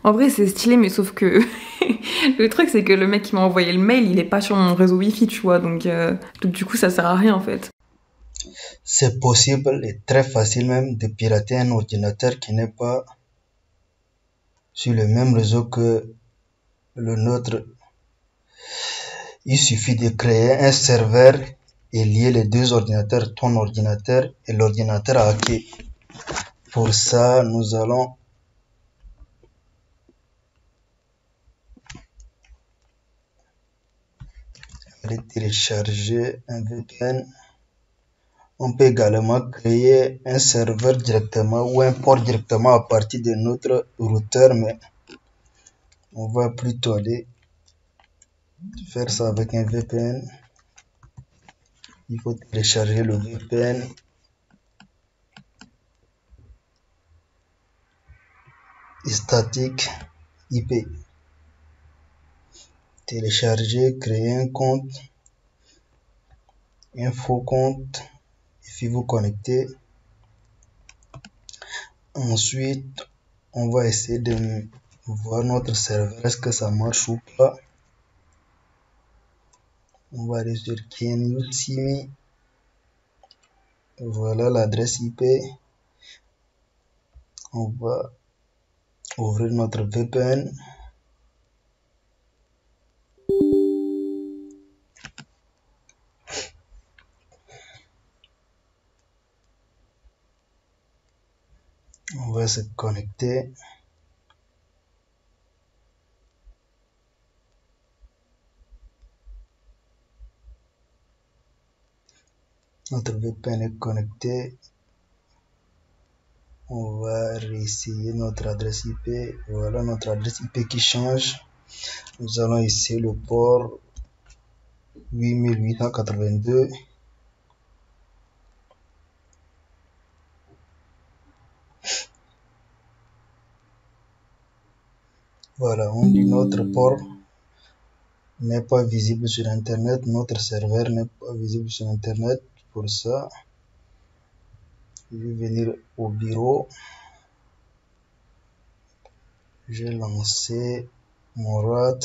En vrai, c'est stylé, mais sauf que le truc, c'est que le mec qui m'a envoyé le mail, il est pas sur mon réseau Wi-Fi, tu vois, donc du coup, ça sert à rien en fait. C'est possible et très facile même de pirater un ordinateur qui n'est pas sur le même réseau que le nôtre. Il suffit de créer un serveur et lier les deux ordinateurs, ton ordinateur et l'ordinateur hacké. Pour ça, nous allons aller télécharger un VPN. On peut également créer un serveur directement ou un port directement à partir de notre routeur, mais on va plutôt aller faire ça avec un VPN. Il faut télécharger le VPN statique IP. Télécharger, créer un compte, un faux compte, et puis vous connecter. Ensuite, on va essayer de voir notre serveur, est-ce que ça marche ou pas. On va aller sur KNUSimi. Voilà l'adresse IP. On va ouvrir notre VPN. On va se connecter. Notre VPN est connecté. On va réessayer notre adresse IP. Voilà notre adresse IP qui change. Nous allons essayer le port 8882. Voilà, on dit notre port n'est pas visible sur Internet. Notre serveur n'est pas visible sur Internet. Pour ça, je vais venir au bureau. J'ai lancé mon RAT,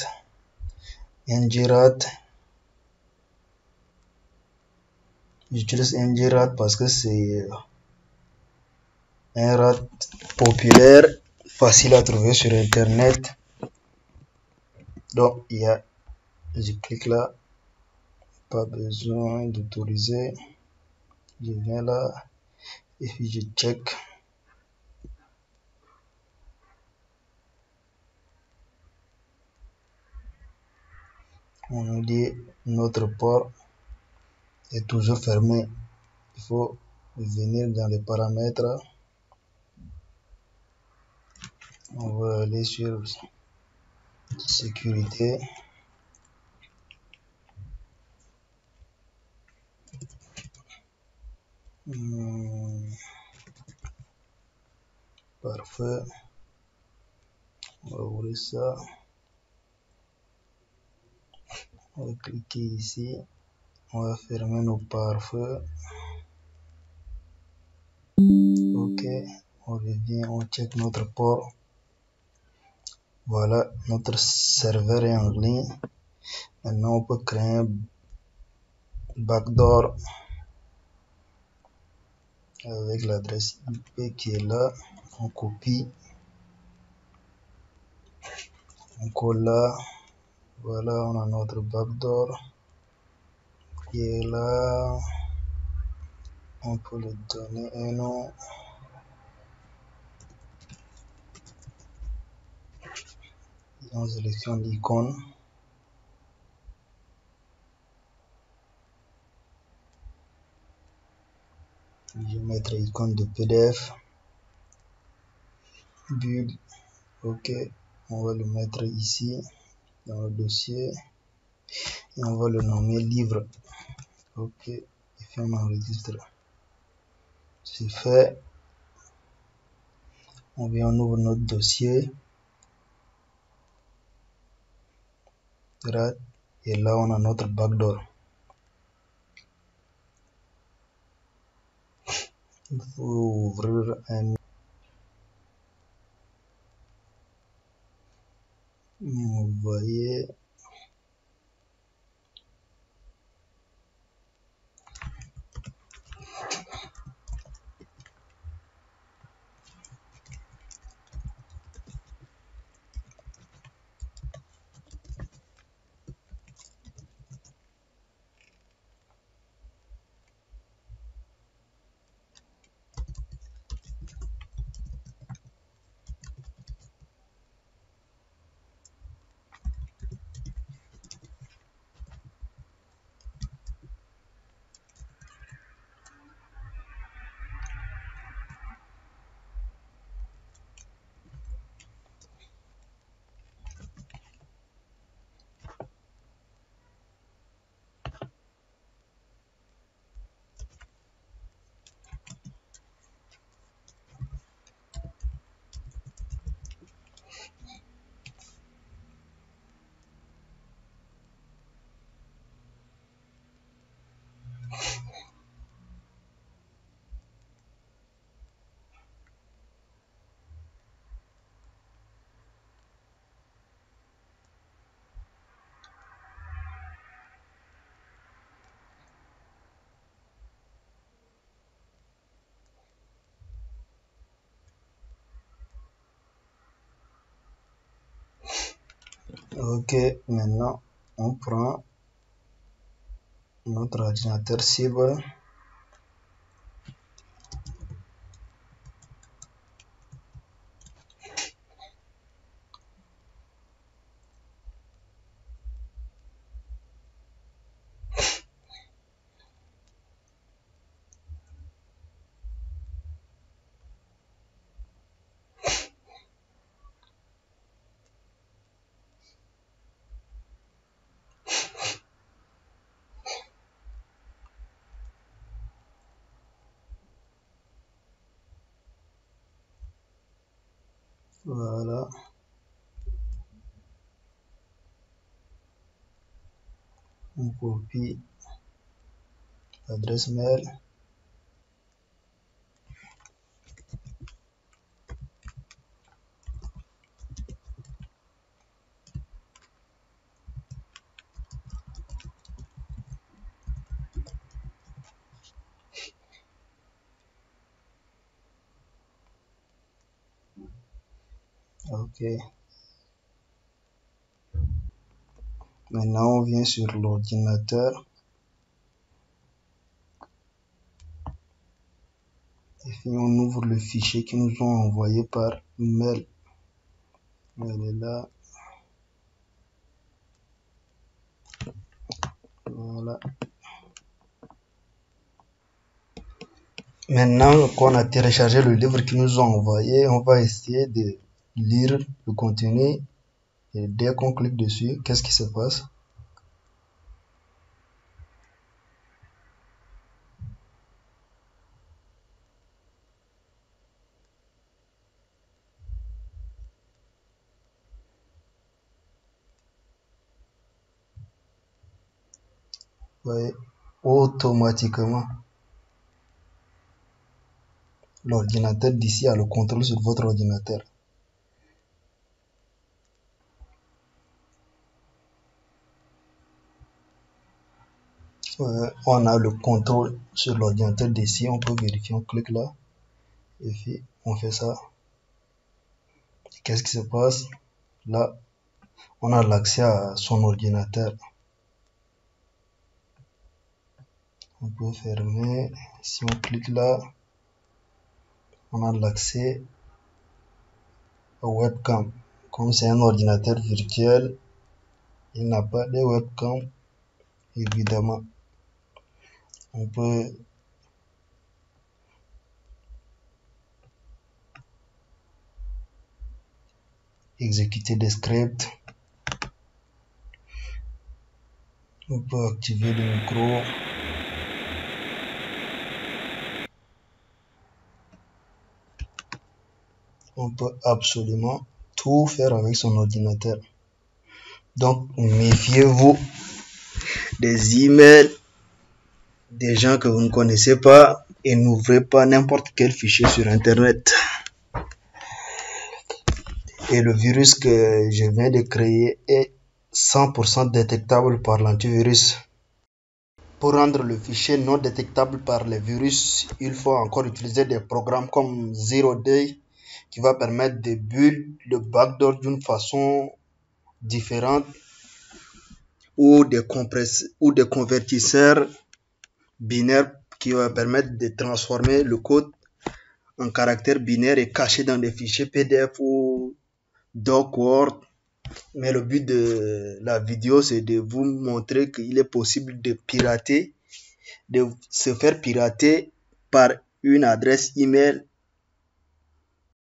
NGRAT. J'utilise NGRAT parce que c'est un RAT populaire, facile à trouver sur Internet. Donc, je clique là, pas besoin d'autoriser. Je viens là et puis je check. On nous dit notre port est toujours fermé. Il faut venir dans les paramètres. On va aller sur sécurité. Parfait. On va ouvrir ça. On va cliquer ici. On va fermer nos pare-feux. Ok. On revient, on check notre port. Voilà, notre serveur est en ligne. Maintenant, on peut créer un backdoor avec l'adresse IP qui est là. On copie, on colle là. Voilà, on a notre backdoor qui est là. On peut lui donner un nom. On sélectionne l'icône. Je vais mettre l'icône de PDF. Build. Ok. On va le mettre ici dans le dossier. Et on va le nommer livre. Ok. Et puis on enregistre. C'est fait. On vient, on ouvre notre dossier. Et là, on a notre backdoor. Il faut ouvrir un Vous voyez, ok, maintenant on prend notre ordinateur cible. Voilà, on copie l'adresse mail. Ok, maintenant on vient sur l'ordinateur et puis on ouvre le fichier qu'ils nous ont envoyé par mail. Elle est là, voilà. Maintenant qu'on a téléchargé le livre qu'ils nous ont envoyé, on va essayer de lire le contenu et dès qu'on clique dessus, qu'est-ce qui se passe? Vous voyez, automatiquement, l'ordinateur d'ici a le contrôle sur votre ordinateur. On a le contrôle sur l'ordinateur d'ici, on peut vérifier, on clique là et puis on fait ça. Qu'est-ce qui se passe? Là, on a l'accès à son ordinateur. On peut fermer. Si on clique là, on a l'accès au webcam. Comme c'est un ordinateur virtuel, il n'a pas de webcam, évidemment. On peut exécuter des scripts. On peut activer le micro. On peut absolument tout faire avec son ordinateur. Donc, méfiez-vous des emails, des gens que vous ne connaissez pas et n'ouvrez pas n'importe quel fichier sur Internet. Et le virus que je viens de créer est 100% détectable par l'antivirus. Pour rendre le fichier non détectable par les virus, il faut encore utiliser des programmes comme Zero Day qui va permettre de build le backdoor d'une façon différente ou des convertisseurs binaires qui va permettre de transformer le code en caractère binaire et caché dans des fichiers PDF ou Doc Word. Mais le but de la vidéo, c'est de vous montrer qu'il est possible de pirater, de se faire pirater par une adresse email